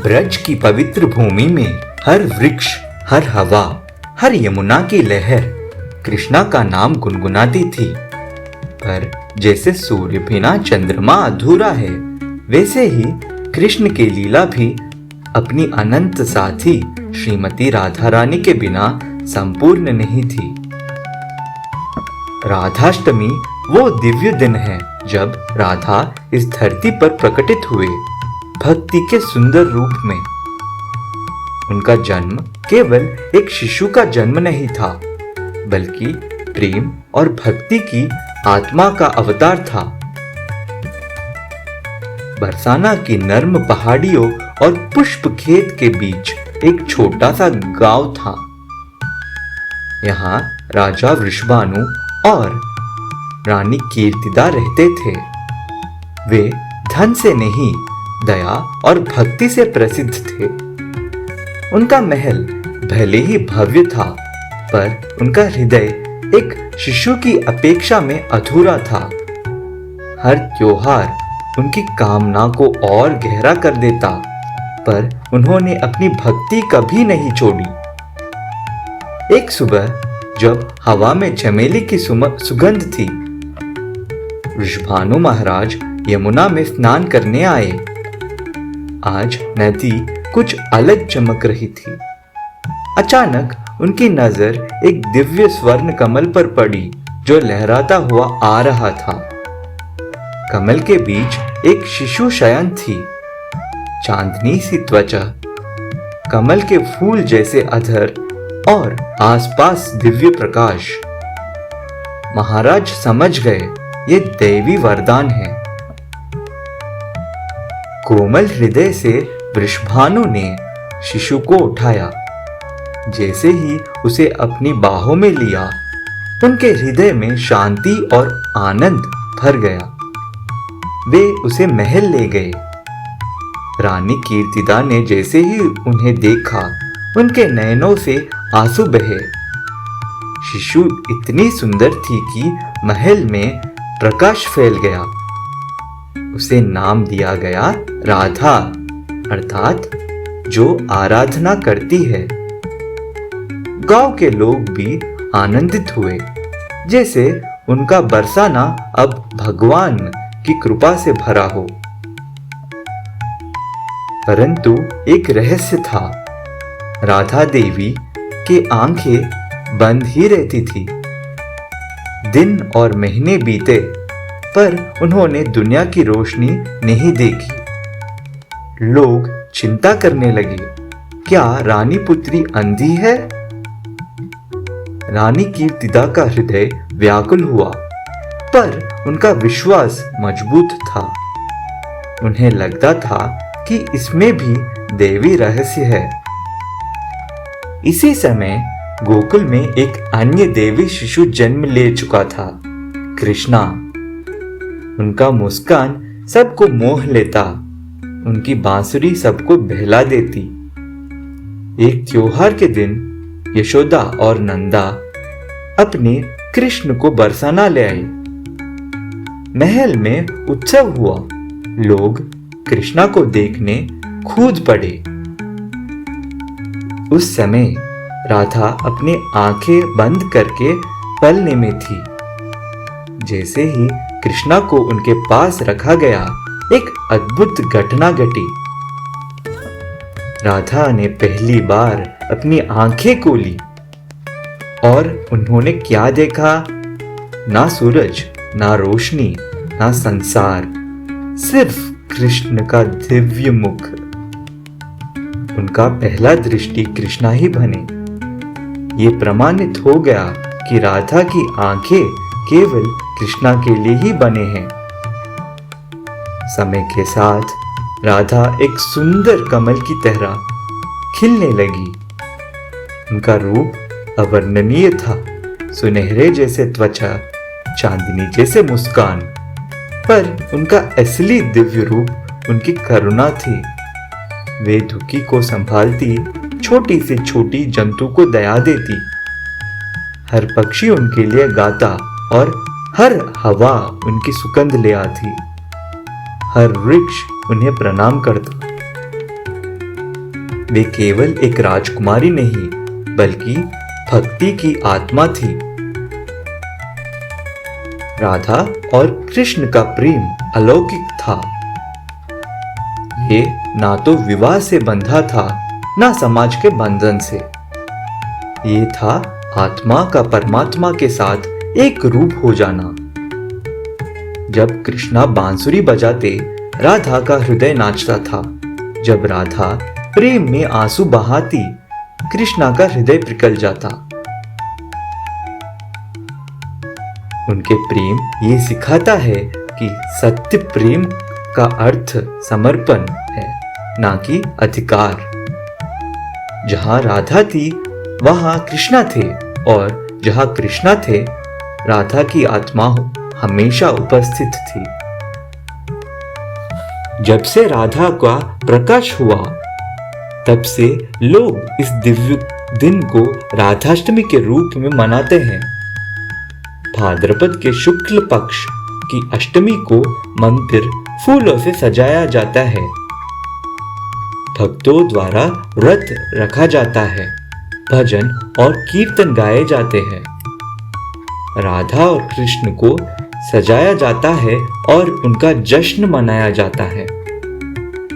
ब्रज की पवित्र भूमि में हर वृक्ष, हर हवा, हर यमुना की लहर कृष्णा का नाम गुनगुनाती थी। पर जैसे सूर्य बिना चंद्रमा अधूरा है, वैसे ही कृष्ण की लीला भी अपनी अनंत साथी श्रीमती राधा रानी के बिना संपूर्ण नहीं थी। राधाष्टमी वो दिव्य दिन है जब राधा इस धरती पर प्रकटित हुए, भक्ति के सुंदर रूप में। उनका जन्म केवल एक शिशु का जन्म नहीं था, बल्कि प्रेम और भक्ति की आत्मा का अवतार था। बरसाना की नर्म पहाड़ियों और पुष्प खेत के बीच एक छोटा सा गांव था। यहाँ राजा वृषभानु और रानी कीर्तिदा रहते थे। वे धन से नहीं, दया और भक्ति से प्रसिद्ध थे। उनका महल भले ही भव्य था, पर उनका हृदय एक शिशु की अपेक्षा में अधूरा था। हर त्योहार उनकी कामना को और गहरा कर देता, पर उन्होंने अपनी भक्ति कभी नहीं छोड़ी। एक सुबह जब हवा में चमेली की सुगंध थी, वृषभानु महाराज यमुना में स्नान करने आए। आज नदी कुछ अलग चमक रही थी। अचानक उनकी नजर एक दिव्य स्वर्ण कमल पर पड़ी जो लहराता हुआ आ रहा था। कमल के बीच एक शिशु शयन थी। चांदनी सी त्वचा, कमल के फूल जैसे अधर और आसपास दिव्य प्रकाश। महाराज समझ गए ये दैवी वरदान है। कोमल हृदय से वृषभानु ने शिशु को उठाया। जैसे ही उसे अपनी बाहों में लिया, उनके हृदय में शांति और आनंद भर गया। वे उसे महल ले गए। रानी कीर्तिदा ने जैसे ही उन्हें देखा, उनके नयनों से आंसू बहे। शिशु इतनी सुंदर थी कि महल में प्रकाश फैल गया। उसे नाम दिया गया राधा, अर्थात जो आराधना करती है। गांव के लोग भी आनंदित हुए, जैसे उनका बरसाना अब भगवान की कृपा से भरा हो। परंतु एक रहस्य था। राधा देवी की आंखें बंद ही रहती थी। दिन और महीने बीते, पर उन्होंने दुनिया की रोशनी नहीं देखी। लोग चिंता करने लगे, क्या रानी पुत्री अंधी है? रानी कीर्तिदा का हृदय व्याकुल हुआ, पर उनका विश्वास मजबूत था। उन्हें लगता था कि इसमें भी देवी रहस्य है। इसी समय गोकुल में एक अन्य देवी शिशु जन्म ले चुका था, कृष्णा। उनका मुस्कान सबको मोह लेता, उनकी बांसुरी सबको बहला देती। एक त्योहार के दिन यशोदा और नंदा अपने कृष्ण को बरसाना ले आए। महल में उत्सव हुआ। लोग कृष्णा को देखने कूद पड़े। उस समय राधा अपनी आंखें बंद करके पलने में थी। जैसे ही कृष्णा को उनके पास रखा गया, एक अद्भुत घटना घटी। राधा ने पहली बार अपनी आंखें खोली और उन्होंने क्या देखा? ना सूरज, ना रोशनी, ना संसार, सिर्फ कृष्ण का दिव्य मुख। उनका पहला दृष्टि कृष्णा ही बने। ये प्रमाणित हो गया कि राधा की आंखें केवल कृष्णा के लिए ही बने हैं। समय के साथ राधा एक सुंदर कमल की तरह खिलने लगी। उनका रूप अवर्णनीय था। सुनहरे जैसे त्वचा, चांदनी जैसे मुस्कान, पर उनका असली दिव्य रूप उनकी करुणा थी। वे दुखी को संभालती, छोटी से छोटी जंतु को दया देती। हर पक्षी उनके लिए गाता और हर हवा उनकी सुगंध ले आती। हर वृक्ष उन्हें प्रणाम करता। वे केवल एक राजकुमारी नहीं बल्कि भक्ति की आत्मा थी। राधा और कृष्ण का प्रेम अलौकिक था। ये ना तो विवाह से बंधा था ना समाज के बंधन से। ये था आत्मा का परमात्मा के साथ एक रूप हो जाना। जब कृष्णा बांसुरी बजाते राधा का हृदय नाचता था। जब राधा प्रेम में आंसू बहाती कृष्णा का हृदय पिघल जाता। उनके प्रेम ये सिखाता है कि सत्य प्रेम का अर्थ समर्पण है, ना कि अधिकार। जहां राधा थी वहां कृष्णा थे और जहां कृष्णा थे राधा की आत्मा हमेशा उपस्थित थी। जब से राधा का प्रकाश हुआ तब से लोग इस दिव्य दिन को राधाष्टमी के रूप में मनाते हैं। भाद्रपद के शुक्ल पक्ष की अष्टमी को मंदिर फूलों से सजाया जाता है। भक्तों द्वारा व्रत रखा जाता है, भजन और कीर्तन गाए जाते हैं। राधा और कृष्ण को सजाया जाता है और उनका जश्न मनाया जाता है।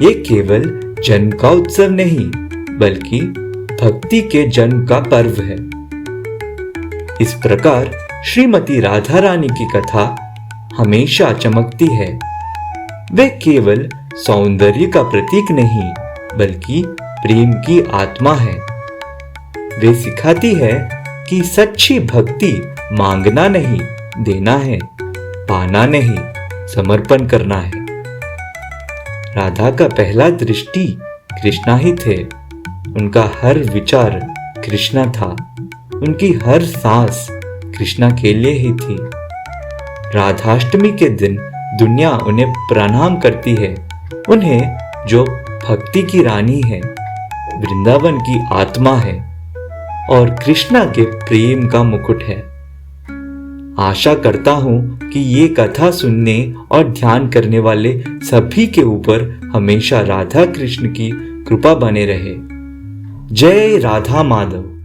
ये केवल जन्म का उत्सव नहीं बल्कि भक्ति के जन्म का पर्व है। इस प्रकार श्रीमती राधा रानी की कथा हमेशा चमकती है। वे केवल सौंदर्य का प्रतीक नहीं बल्कि प्रेम की आत्मा है। वे सिखाती है कि सच्ची भक्ति मांगना नहीं, देना है, पाना नहीं, समर्पण करना है। राधा का पहला दृष्टि कृष्णा ही थे। उनका हर विचार कृष्णा था। उनकी हर सांस कृष्णा के लिए ही थी। राधाष्टमी के दिन दुनिया उन्हें प्रणाम करती है, उन्हें जो भक्ति की रानी है, वृंदावन की आत्मा है और कृष्णा के प्रेम का मुकुट है। आशा करता हूं कि ये कथा सुनने और ध्यान करने वाले सभी के ऊपर हमेशा राधा कृष्ण की कृपा बने रहे। जय राधा माधव।